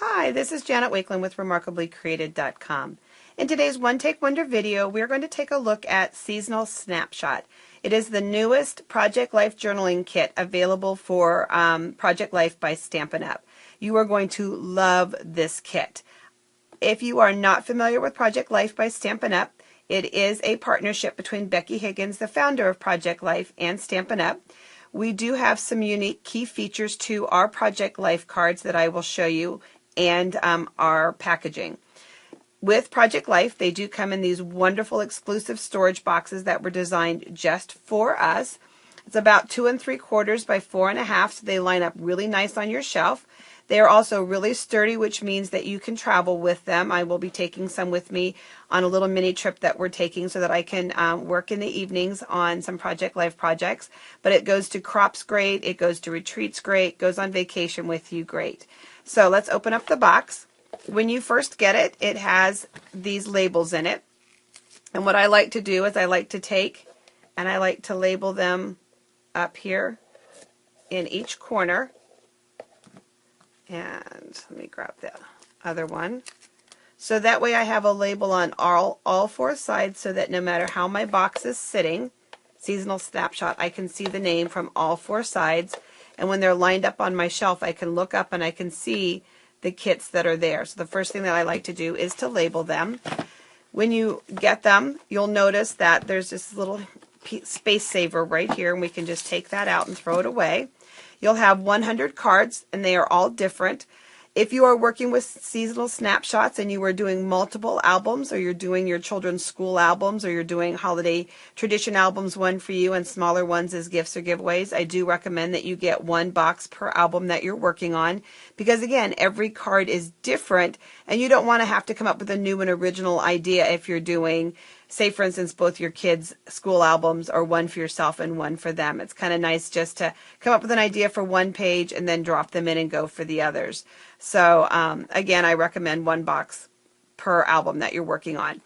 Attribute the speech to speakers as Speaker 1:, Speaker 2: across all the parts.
Speaker 1: Hi, this is Janet Wakeland with remarkablycreated.com. In today's One Take Wonder video, we're going to take a look at Seasonal Snapshot. It is the newest Project Life journaling kit available for Project Life by Stampin UP. You are going to love this kit. If you are not familiar with Project Life by Stampin UP, it is a partnership between Becky Higgins, the founder of Project Life, and Stampin UP. We do have some unique key features to our Project Life cards that I will show you, and our packaging. With Project Life, they do come in these wonderful exclusive storage boxes that were designed just for us. It's about 2 3/4 by 4 1/2, so they line up really nice on your shelf. They are also really sturdy, which means that you can travel with them. I will be taking some with me on a little mini trip that we're taking so that I can work in the evenings on some Project Life projects. But it goes to crops great, it goes to retreats great, goes on vacation with you great. So let's open up the box. When you first get it, it has these labels in it. And what I like to do is I like to take and I like to label them up here in each corner. And let me grab the other one. So that way I have a label on all 4 sides so that no matter how my box is sitting, Seasonal Snapshot, I can see the name from all 4 sides. And when they're lined up on my shelf, I can look up and I can see the kits that are there. So the first thing that I like to do is to label them. When you get them, you'll notice that there's this little space saver right here, and we can just take that out and throw it away. You'll have 100 cards, and they are all different. If you are working with Seasonal Snapshots and you are doing multiple albums, or you're doing your children's school albums, or you're doing holiday tradition albums, one for you and smaller ones as gifts or giveaways, I do recommend that you get 1 box per album that you're working on, because again, every card is different and you don't want to have to come up with a new and original idea if you're doing, say for instance, both your kids' school albums, or one for yourself and one for them. It's kind of nice just to come up with an idea for one page and then drop them in and go for the others. So again, I recommend 1 box per album that you're working on.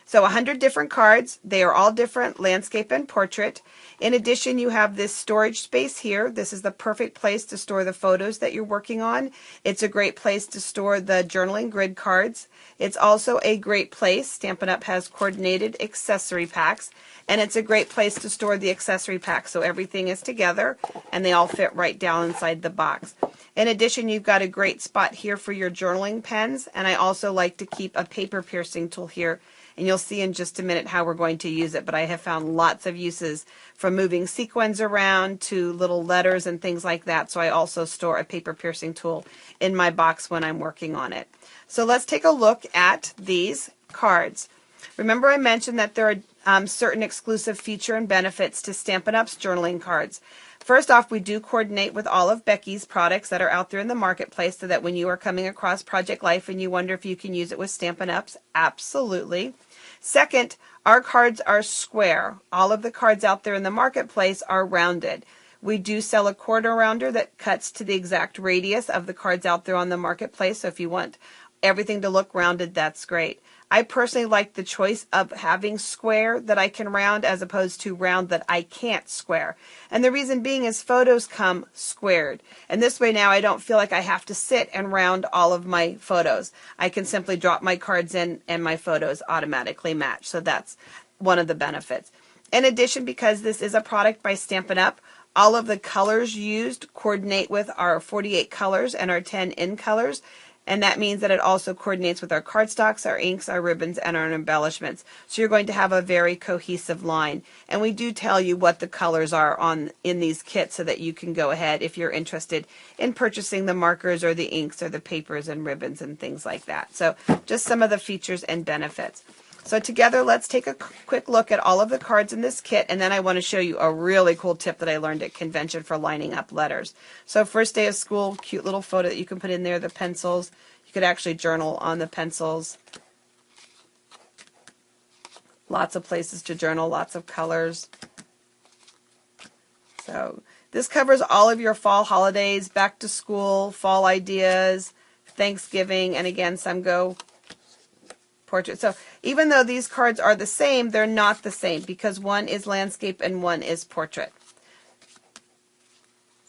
Speaker 1: So 100 different cards. They are all different, landscape and portrait. In addition, you have this storage space here. This is the perfect place to store the photos that you're working on. It's a great place to store the journaling grid cards. It's also a great place, Stampin' Up! Has coordinated accessory packs, and it's a great place to store the accessory packs, so everything is together and they all fit right down inside the box. In addition, you've got a great spot here for your journaling pens, and I also like to keep a paper piercing tool here, and you'll see in just a minute how we're going to use it, but I have found lots of uses, from moving sequins around to little letters and things like that, so I also store a paper piercing tool in my box when I'm working on it. So let's take a look at these cards. Remember, I mentioned that there are certain exclusive feature and benefits to Stampin' Up's journaling cards. First off, we do coordinate with all of Becky's products that are out there in the marketplace, so that when you are coming across Project Life and you wonder if you can use it with Stampin' Up's, absolutely. Second, our cards are square. All of the cards out there in the marketplace are rounded. We do sell a quarter rounder that cuts to the exact radius of the cards out there on the marketplace, so if you want everything to look rounded, that's great. I personally like the choice of having square that I can round as opposed to round that I can't square. And the reason being is photos come squared. And this way now I don't feel like I have to sit and round all of my photos. I can simply drop my cards in and my photos automatically match. So that's one of the benefits. In addition, because this is a product by Stampin' Up!, all of the colors used coordinate with our 48 colors and our 10 in colors. And that means that it also coordinates with our cardstocks, our inks, our ribbons, and our embellishments. So you're going to have a very cohesive line. And we do tell you what the colors are in these kits so that you can go ahead if you're interested in purchasing the markers or the inks or the papers and ribbons and things like that. So just some of the features and benefits. So together, let's take a quick look at all of the cards in this kit, and then I want to show you a really cool tip that I learned at convention for lining up letters. So first day of school, cute little photo that you can put in there, the pencils. You could actually journal on the pencils. Lots of places to journal, lots of colors. So this covers all of your fall holidays, back to school, fall ideas, Thanksgiving, and again, some go portrait. So even though these cards are the same, they're not the same because one is landscape and one is portrait.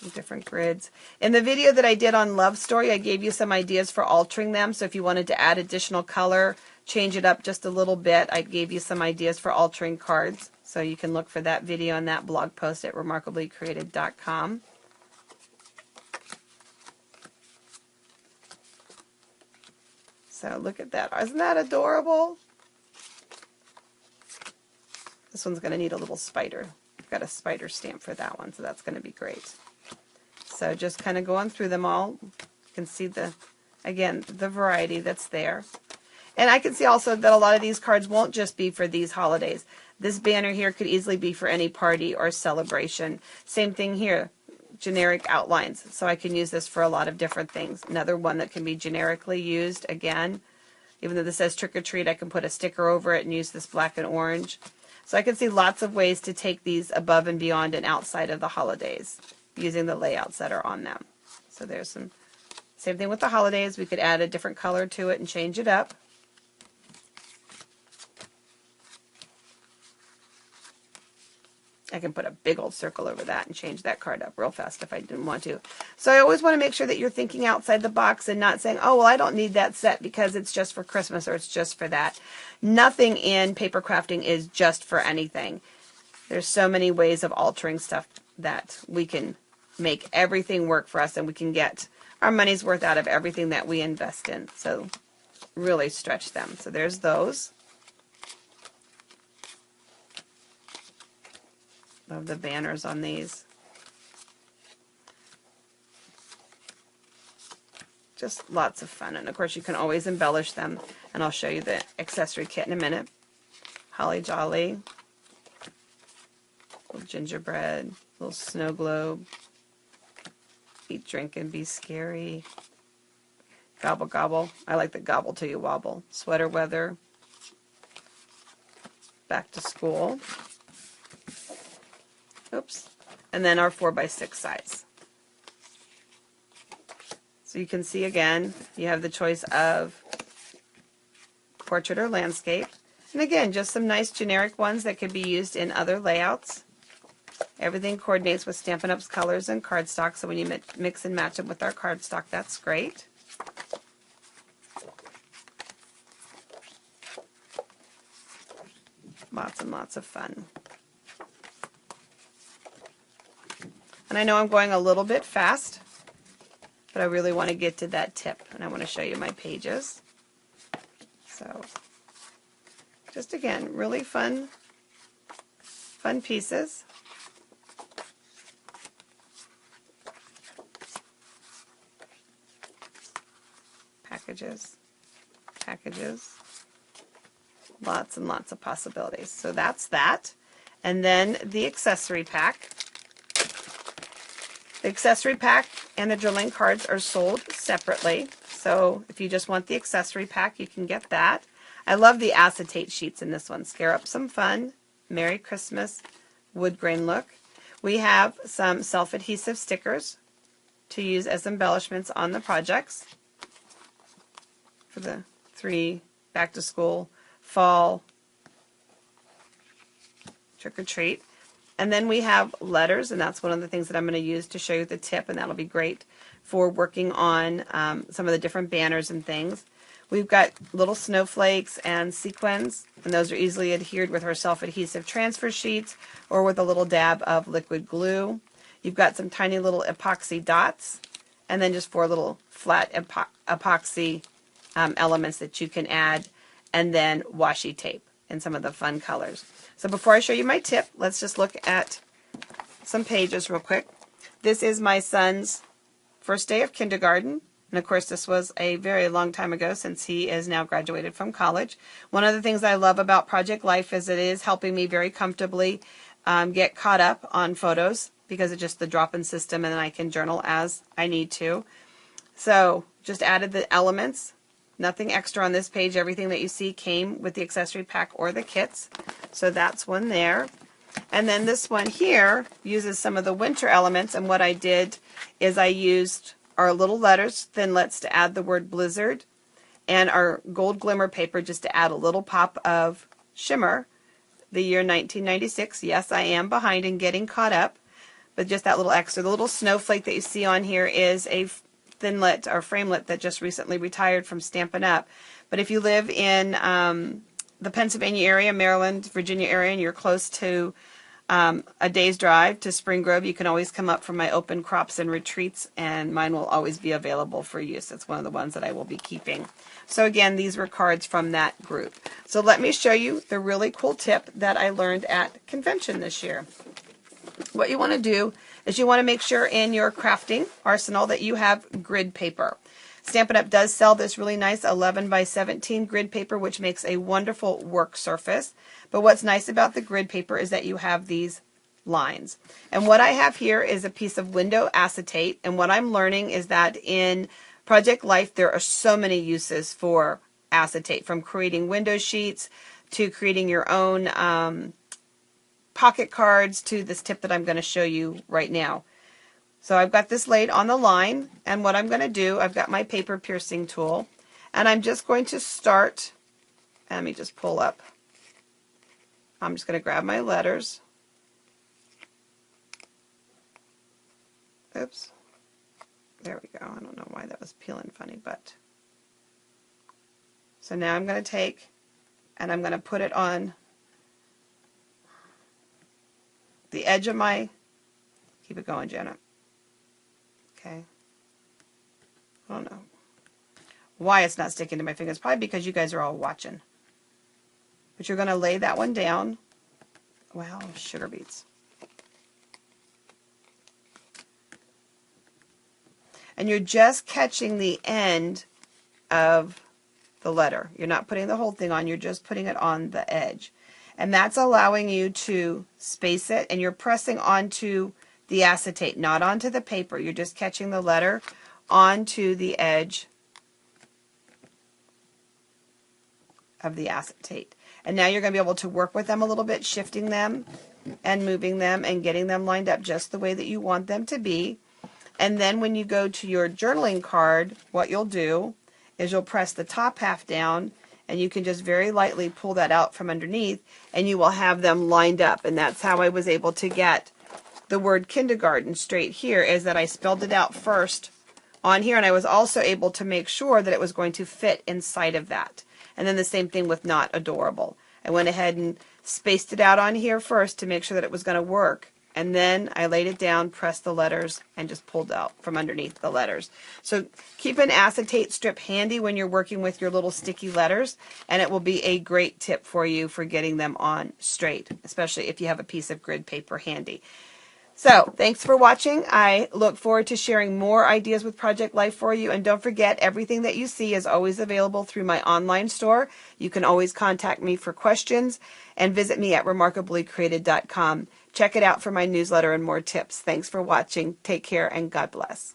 Speaker 1: Some different grids. In the video that I did on Love Story, I gave you some ideas for altering them. So if you wanted to add additional color, change it up just a little bit, I gave you some ideas for altering cards. So you can look for that video on that blog post at remarkablycreated.com. So look at that. Isn't that adorable? This one's going to need a little spider. I've got a spider stamp for that one, so that's going to be great. So just kind of going through them all. You can see again, the variety that's there. And I can see also that a lot of these cards won't just be for these holidays. This banner here could easily be for any party or celebration. Same thing here, generic outlines. So I can use this for a lot of different things. Another one that can be generically used, again, even though this says trick or treat, I can put a sticker over it and use this black and orange. So I can see lots of ways to take these above and beyond and outside of the holidays using the layouts that are on them. So there's some, same thing with the holidays. We could add a different color to it and change it up. I can put a big old circle over that and change that card up real fast if I didn't want to. So I always want to make sure that you're thinking outside the box and not saying, oh, well, I don't need that set because it's just for Christmas or it's just for that. Nothing in paper crafting is just for anything. There's so many ways of altering stuff that we can make everything work for us and we can get our money's worth out of everything that we invest in. So really stretch them. So there's those. Love the banners on these. Just lots of fun. And of course you can always embellish them. And I'll show you the accessory kit in a minute. Holly Jolly. Little gingerbread. Little snow globe. Eat, drink, and be scary. Gobble, gobble. I like the gobble till you wobble. Sweater weather. Back to school. Oops. And then our 4x6 size. So you can see again, you have the choice of portrait or landscape. And again, just some nice generic ones that could be used in other layouts. Everything coordinates with Stampin' Up's colors and cardstock, so when you mix and match them with our cardstock, that's great. Lots and lots of fun. And I know I'm going a little bit fast, but I really want to get to that tip, and I want to show you my pages. So, just again, really fun pieces. Packages. Lots and lots of possibilities. So that's that. And then the accessory pack. The accessory pack and the drilling cards are sold separately. So if you just want the accessory pack, you can get that. I love the acetate sheets in this one. Scare up some fun. Merry Christmas. Wood grain look. We have some self-adhesive stickers to use as embellishments on the projects for the 3 back to school, fall, trick or treat. And then we have letters, and that's one of the things that I'm going to use to show you the tip, and that'll be great for working on some of the different banners and things. We've got little snowflakes and sequins, and those are easily adhered with our self-adhesive transfer sheets or with a little dab of liquid glue. You've got some tiny little epoxy dots, and then just 4 little flat epoxy elements that you can add, and then washi tape in some of the fun colors. So before I show you my tip, let's just look at some pages real quick. This is my son's first day of kindergarten. And of course, this was a very long time ago since he is now graduated from college. One of the things I love about Project Life is it is helping me very comfortably get caught up on photos because it's just the drop-in system, and then I can journal as I need to. So just added the elements. Nothing extra on this page. Everything that you see came with the accessory pack or the kits. So that's one there. And then this one here uses some of the winter elements, and what I did is I used our little letters, thinlits, to add the word blizzard, and our gold glimmer paper just to add a little pop of shimmer. The year 1996. Yes, I am behind in getting caught up, but just that little extra. The little snowflake that you see on here is a thinlet or framelit that just recently retired from Stampin' Up. But if you live in the Pennsylvania area, Maryland, Virginia area, and you're close to a day's drive to Spring Grove, you can always come up for my open crops and retreats, and mine will always be available for use. It's one of the ones that I will be keeping. So again, these were cards from that group. So let me show you the really cool tip that I learned at convention this year. What you want to do is you want to make sure in your crafting arsenal that you have grid paper. Stampin' Up! Does sell this really nice 11 by 17 grid paper, which makes a wonderful work surface. But what's nice about the grid paper is that you have these lines. And what I have here is a piece of window acetate. And what I'm learning is that in Project Life, there are so many uses for acetate, from creating window sheets to creating your own pocket cards to this tip that I'm going to show you right now. So I've got this laid on the line, and what I'm going to do, I've got my paper piercing tool, and I'm just going to start, let me just pull up, I'm just going to grab my letters, oops, there we go, I don't know why that was peeling funny, but, so now I'm going to take, and I'm going to put it on the edge of my, keep it going, Jenna. Okay. I don't know why it's not sticking to my fingers. Probably because you guys are all watching. But you're going to lay that one down. Wow, sugar beets. And you're just catching the end of the letter. You're not putting the whole thing on. You're just putting it on the edge. And that's allowing you to space it. And you're pressing onto the acetate, not onto the paper. You're just catching the letter onto the edge of the acetate. And now you're going to be able to work with them a little bit, shifting them and moving them and getting them lined up just the way that you want them to be. And then when you go to your journaling card, what you'll do is you'll press the top half down, and you can just very lightly pull that out from underneath, and you will have them lined up. And that's how I was able to get the word kindergarten straight here, is that I spelled it out first on here, and I was also able to make sure that it was going to fit inside of that. And then the same thing with not adorable. I went ahead and spaced it out on here first to make sure that it was going to work. And then I laid it down, pressed the letters, and just pulled out from underneath the letters. So keep an acetate strip handy when you're working with your little sticky letters, and it will be a great tip for you for getting them on straight, especially if you have a piece of grid paper handy. So, thanks for watching. I look forward to sharing more ideas with Project Life for you. And don't forget, everything that you see is always available through my online store. You can always contact me for questions and visit me at remarkablycreated.com. Check it out for my newsletter and more tips. Thanks for watching. Take care and God bless.